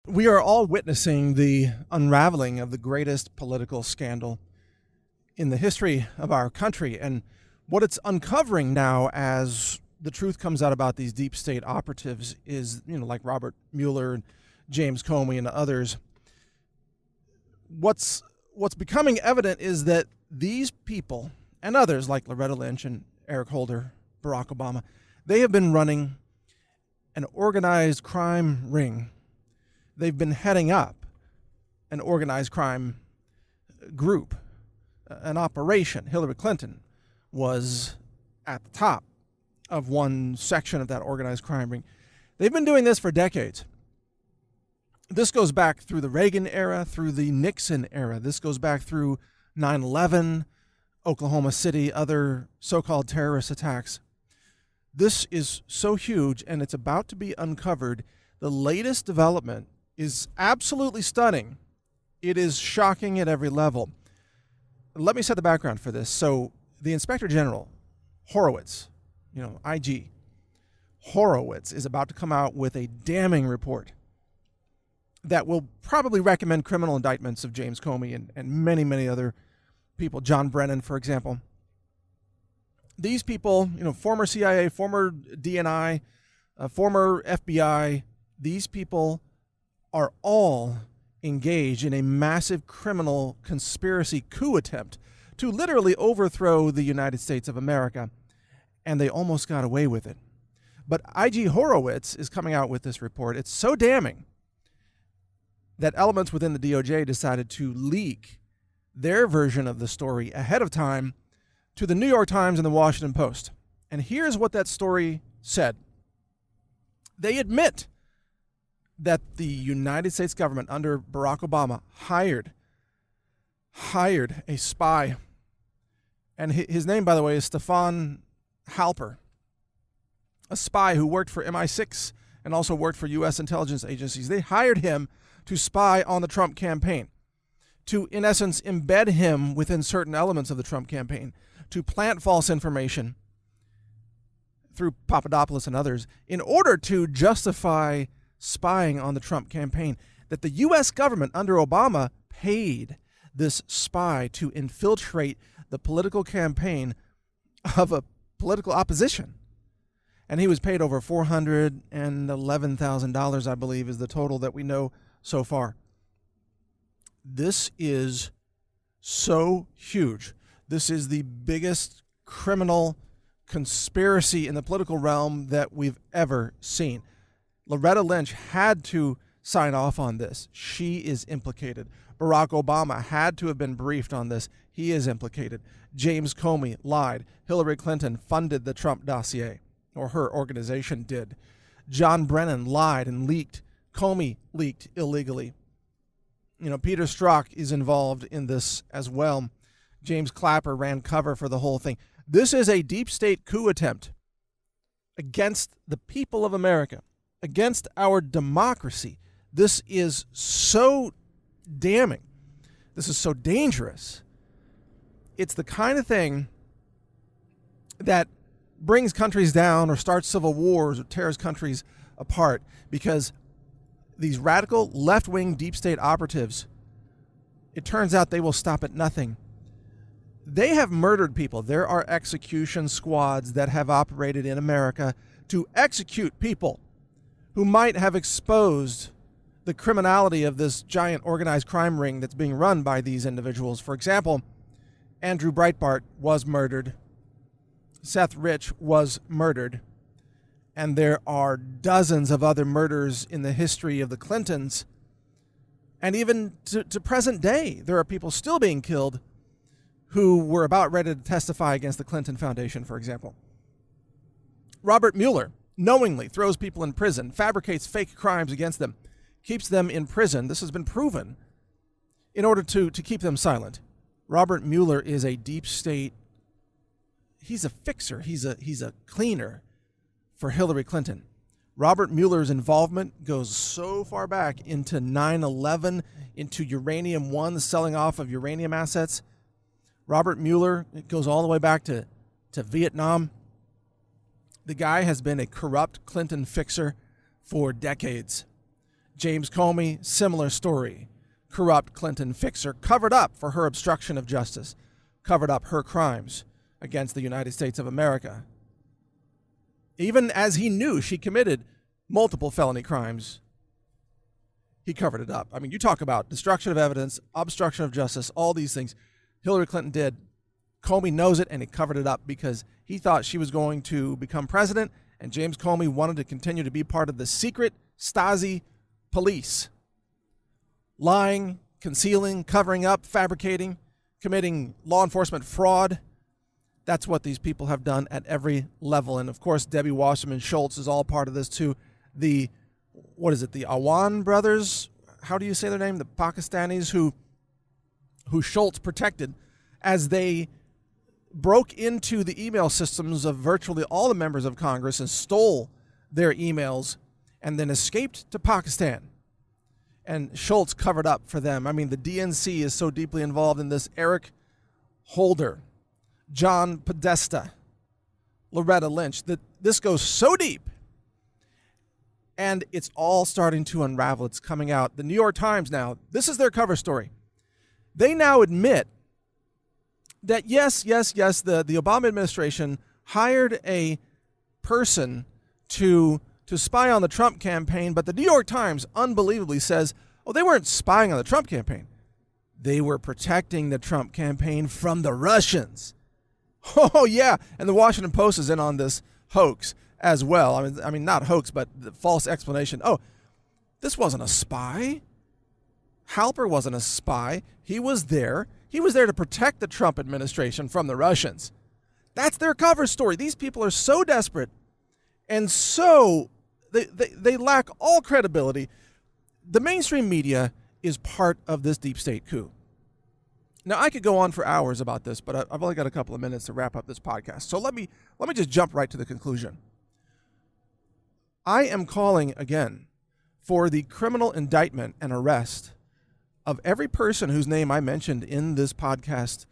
We are all witnessing the unraveling of the greatest political scandal in the history of our country. And what it's uncovering now as the truth comes out about these deep state operatives is, like Robert Mueller and James Comey and others. What's becoming evident is that these people and others like Loretta Lynch and Eric Holder, Barack Obama, they have been running an organized crime ring. They've been heading up an organized crime group, an operation. Hillary Clinton was at the top of one section of that organized crime ring. They've been doing this for decades. This goes back through the Reagan era, through the Nixon era. This goes back through 9/11, Oklahoma City, other so-called terrorist attacks. This is so huge, and it's about to be uncovered. The latest development is absolutely stunning. It is shocking at every level. Let me set the background for this. So the Inspector General, Horowitz, IG, Horowitz is about to come out with a damning report that will probably recommend criminal indictments of James Comey and many, many other people. John Brennan, for example. These people, former CIA, former DNI, former FBI, these people are all engaged in a massive criminal conspiracy coup attempt to literally overthrow the United States of America, and they almost got away with it. But IG Horowitz is coming out with this report. It's so damning that elements within the DOJ decided to leak their version of the story ahead of time to the New York Times and the Washington Post. And here's what that story said. They admit that the United States government under Barack Obama hired a spy. And his name, by the way, is Stefan Halper, a spy who worked for MI6 and also worked for U.S. intelligence agencies. They hired him to spy on the Trump campaign, to, in essence, embed him within certain elements of the Trump campaign, to plant false information through Papadopoulos and others in order to justify spying on the Trump campaign. That the U.S. government under Obama paid this spy to infiltrate the political campaign of a political opposition. And he was paid over $411,000, I believe, is the total that we know so far. This is so huge. This is the biggest criminal conspiracy in the political realm that we've ever seen. Loretta Lynch had to sign off on this. She is implicated. Barack Obama had to have been briefed on this. He is implicated. James Comey lied. Hillary Clinton funded the Trump dossier, or her organization did. John Brennan lied and leaked. Comey leaked illegally. Peter Strzok is involved in this as well. James Clapper ran cover for the whole thing. This is a deep state coup attempt against the people of America, against our democracy. This is so damning. This is so dangerous. It's the kind of thing that brings countries down or starts civil wars or tears countries apart, because these radical left-wing deep state operatives, it turns out they will stop at nothing. They have murdered people. There are execution squads that have operated in America to execute people who might have exposed the criminality of this giant organized crime ring that's being run by these individuals. For example, Andrew Breitbart was murdered. Seth Rich was murdered. And there are dozens of other murders in the history of the Clintons. And even to present day, there are people still being killed who were about ready to testify against the Clinton Foundation, for example. Robert Mueller knowingly throws people in prison, fabricates fake crimes against them, keeps them in prison. This has been proven in order to keep them silent. Robert Mueller is a deep state. He's a fixer. He's a cleaner for Hillary Clinton. Robert Mueller's involvement goes so far back into 9/11, into Uranium One, the selling off of uranium assets. Robert Mueller, it goes all the way back to Vietnam. The guy has been a corrupt Clinton fixer for decades. James Comey, similar story. Corrupt Clinton fixer, covered up for her obstruction of justice, covered up her crimes against the United States of America. Even as he knew she committed multiple felony crimes, he covered it up. I mean, you talk about destruction of evidence, obstruction of justice, all these things Hillary Clinton did. Comey knows it, and he covered it up because he thought she was going to become president, and James Comey wanted to continue to be part of the secret Stasi police. Lying, concealing, covering up, fabricating, committing law enforcement fraud. That's what these people have done at every level. And of course, Debbie Wasserman Schultz is all part of this too. The Awan brothers? How do you say their name? The Pakistanis who Schultz protected as they broke into the email systems of virtually all the members of Congress and stole their emails and then escaped to Pakistan. And Schultz covered up for them. I mean, the DNC is so deeply involved in this. Eric Holder, John Podesta, Loretta Lynch, that this goes so deep. And it's all starting to unravel. It's coming out. The New York Times now, this is their cover story. They now admit that yes, the Obama administration hired a person to spy on the Trump campaign, but the New York Times unbelievably says, oh, they weren't spying on the Trump campaign. They were protecting the Trump campaign from the Russians. Oh, yeah, and the Washington Post is in on this hoax as well. I mean, not hoax, but the false explanation. Oh, this wasn't a spy. Halper wasn't a spy. He was there. He was there to protect the Trump administration from the Russians. That's their cover story. These people are so desperate and so they lack all credibility. The mainstream media is part of this deep state coup. Now, I could go on for hours about this, but I've only got a couple of minutes to wrap up this podcast. So let me just jump right to the conclusion. I am calling again for the criminal indictment and arrest of every person whose name I mentioned in this podcast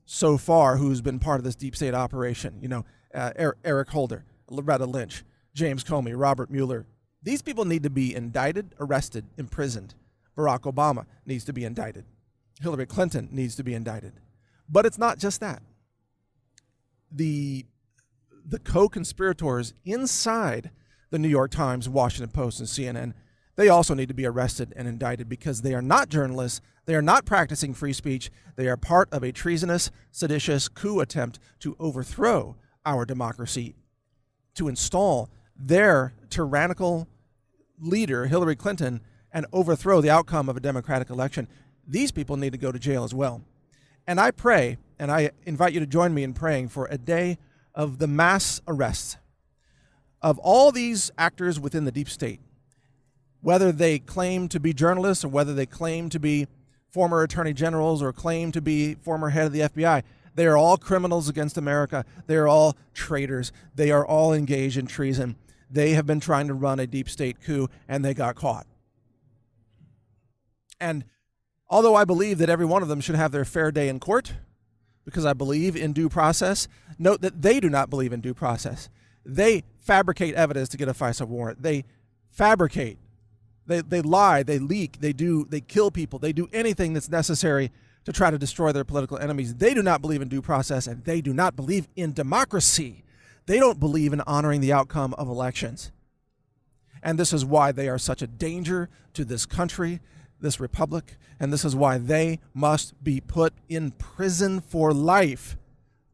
so far who's been part of this deep state operation. You know, Eric Holder, Loretta Lynch, James Comey, Robert Mueller. These people need to be indicted, arrested, imprisoned. Barack Obama needs to be indicted. Hillary Clinton needs to be indicted. But it's not just that. The co-conspirators inside the New York Times, Washington Post, and CNN, they also need to be arrested and indicted because they are not journalists. They are not practicing free speech. They are part of a treasonous, seditious coup attempt to overthrow our democracy, to install their tyrannical leader, Hillary Clinton, and overthrow the outcome of a democratic election. These people need to go to jail as well. And I pray, and I invite you to join me in praying for a day of the mass arrests of all these actors within the deep state, whether they claim to be journalists or whether they claim to be former attorney generals or claim to be former head of the FBI. They are all criminals against America. They are all traitors. They are all engaged in treason. They have been trying to run a deep state coup, and they got caught. And although I believe that every one of them should have their fair day in court, because I believe in due process, note that they do not believe in due process. They fabricate evidence to get a FISA warrant. They fabricate. They lie, they leak, they kill people, they do anything that's necessary to try to destroy their political enemies. They do not believe in due process, and they do not believe in democracy. They don't believe in honoring the outcome of elections. And this is why they are such a danger to this country, this republic, and this is why they must be put in prison for life.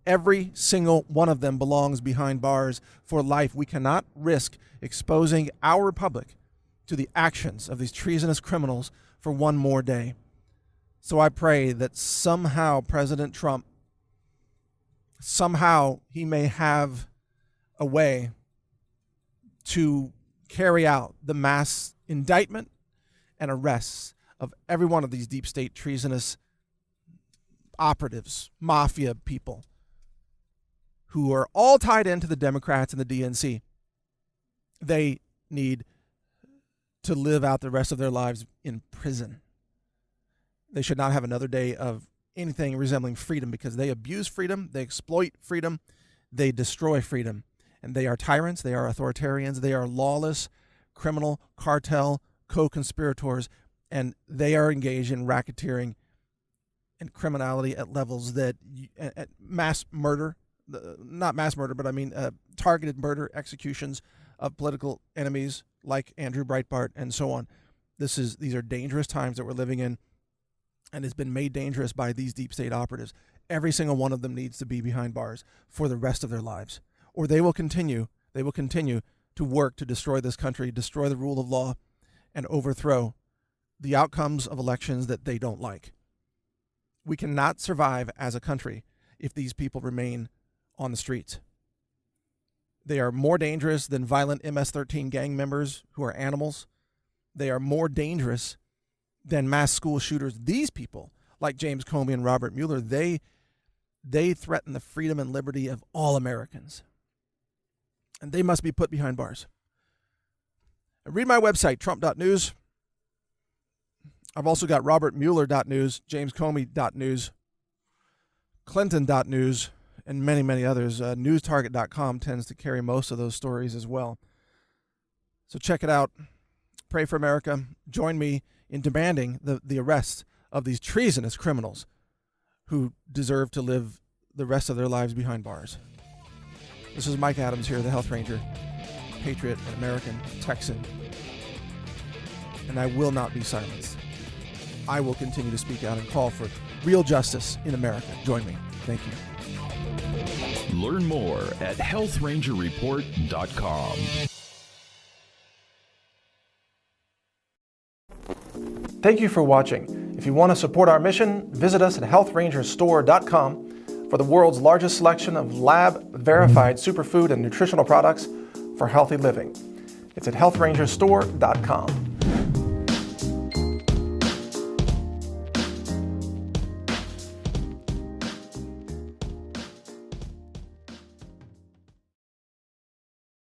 Every single one of them belongs behind bars for life. We cannot risk exposing our republic to the actions of these treasonous criminals for one more day. So I pray that somehow President Trump, somehow he may have a way to carry out the mass indictment and arrests of every one of these deep state treasonous operatives, mafia people, who are all tied into the Democrats and the DNC. They need to live out the rest of their lives in prison. They should not have another day of anything resembling freedom because they abuse freedom, they exploit freedom, they destroy freedom. And they are tyrants, they are authoritarians, they are lawless, criminal, cartel, co-conspirators, and they are engaged in racketeering and criminality at levels that at mass murder, not mass murder, but I mean targeted murder, executions of political enemies like Andrew Breitbart and so on. These are dangerous times that we're living in, and it's been made dangerous by these deep state operatives. Every single one of them needs to be behind bars for the rest of their lives, or they will continue to work to destroy this country, destroy the rule of law, and overthrow the outcomes of elections that they don't like. We cannot survive as a country if these people remain on the streets. They are more dangerous than violent MS-13 gang members who are animals. They are more dangerous than mass school shooters. These people, like James Comey and Robert Mueller, they threaten the freedom and liberty of all Americans. And they must be put behind bars. Read my website, trump.news. I've also got robertmueller.news, jamescomey.news, clinton.news, and many, many others. Newstarget.com tends to carry most of those stories as well. So check it out. Pray for America. Join me in demanding the arrest of these treasonous criminals who deserve to live the rest of their lives behind bars. This is Mike Adams here, the Health Ranger, patriot, and American, Texan. And I will not be silenced. I will continue to speak out and call for real justice in America. Join me. Thank you. Learn more at healthrangerreport.com. Thank you for watching. If you want to support our mission, visit us at healthrangerstore.com for the world's largest selection of lab-verified superfood and nutritional products for healthy living. It's at healthrangerstore.com.